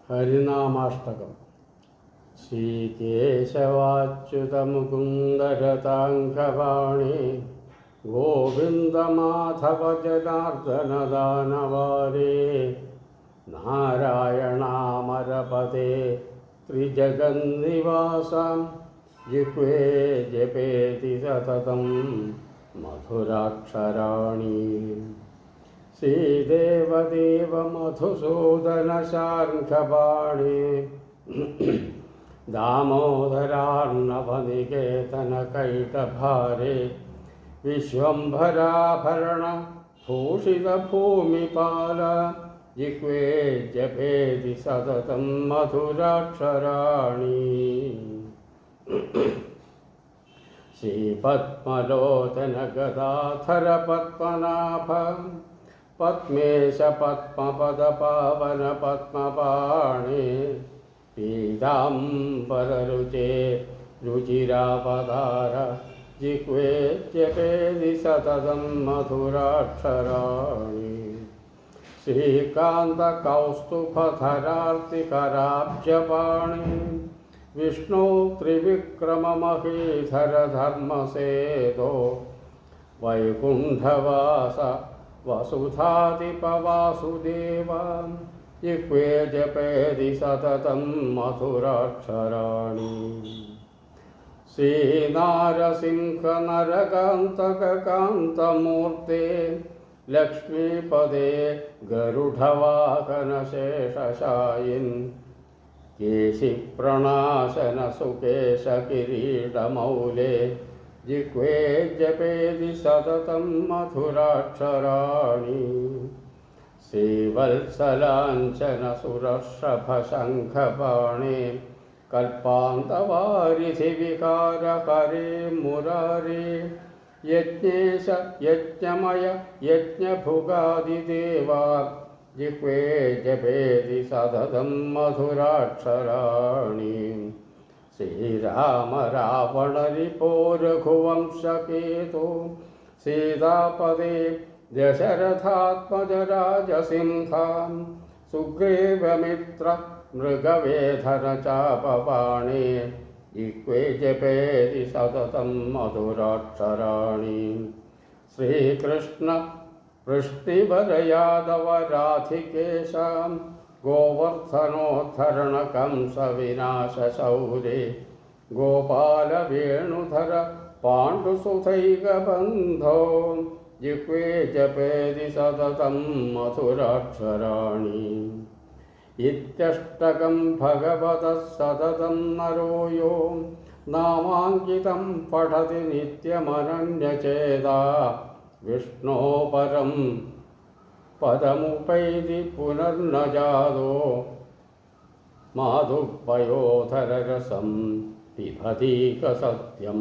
ഹരിനാമാഷ്ടകം. ശ്രീകേശവാച്യുതമുകുന്ദരതാംഗപാണി ഗോവിന്ദമാധവ ജനാർദ്ദനദാനവാരേ നാരായണാമരപദേ ത്രിജഗന്നിവാസം ജിഹ്വേ ജപേതി സതതം മധുരാക്ഷരാണി. ശ്രീദേവദേവ മധുസൂദനശാർഘപാണി ദാമോദരാർണവനികേതനകൈടഭാരേ വിശ്വംഭരാഭരണ ഭൂഷിതഭൂമിപാല ജിഹ്വേ ജപേതി സതതം മധുരാക്ഷരാണി. ശ്രീപത്മലോചന ഗദാധര പത്മനാഭ പത്മേശ പത്മപദപാവന പത്മപാണി പീതാംബരരുചേ രുചിരാപധാര ജിഹ്വേ ജപേതി സതതം മധുരാക്ഷരാണി. ശ്രീകാന്തകൗസ്തുഭധരാർത്തികരാബ്ജപാണി വിഷ്ണു ത്രിവിക്രമമഹീധര ധർമ്മസേതോ വൈകുണ്ഠവാസ വസുധാധിപവാസുദേവ ജിഹ്വേ ജപേതി സതതം മധുരാക്ഷരാണി. ശ്രീനാരസിംഹനരകാന്തകകാന്തമൂർത്തേ ലക്ഷ്മീപദേ ഗരുഡവാഹനശേഷശായിൻ കേശിപ്രണാശന സുകേശകിരീടമൗലേ ജിഹ്വേ ജപേതി സതതം മധുരാക്ഷരാണി. ശ്രീവത്സലാഞ്ചന സുരർഷഭശംഖപാണേ കൽപ്പാന്തവാരിധി വികാരഹരേ മുരാരേ യജ്ഞേശ യജ്ഞമയ യജ്ഞഭുഗാദിദേവ ജിഹ്വേ ജപേതി സതതം മധുരാക്ഷരാണി. ശ്രീരാമ രാവണരിപോ രഘുവംശകേതോ സീതാപദേ ദശരഥാത്മജ രാജസിംഹ സുഗ്രീവമിത്ര മൃഗവേധന ചാപപാണേ ജിഹ്വേ ജപേതി സതതം മധുരാക്ഷരാണി. ശ്രീകൃഷ്ണ വൃഷ്ണിവരയാദവ രാധികേശാം ഗോവർദ്ധനോദ്ധരണ കംസ വിനാശശൗരേ ഗോപാലവേണുധര പാണ്ഡുസുതൈകബന്ധോ ജിഹ്വേ ജപേതി സതതം മധുരാക്ഷരാണി. ഇത്യഷ്ടകം ഭഗവതഃ സതതം നരോ യോ നാമാങ്കിതം പഠതി നിത്യമനന്യചേതാ വിഷ്ണോ പരം പദമുപൈതി പുനർന ജാതോ മാധുപയോധരരസം പിബതീക സത്യം.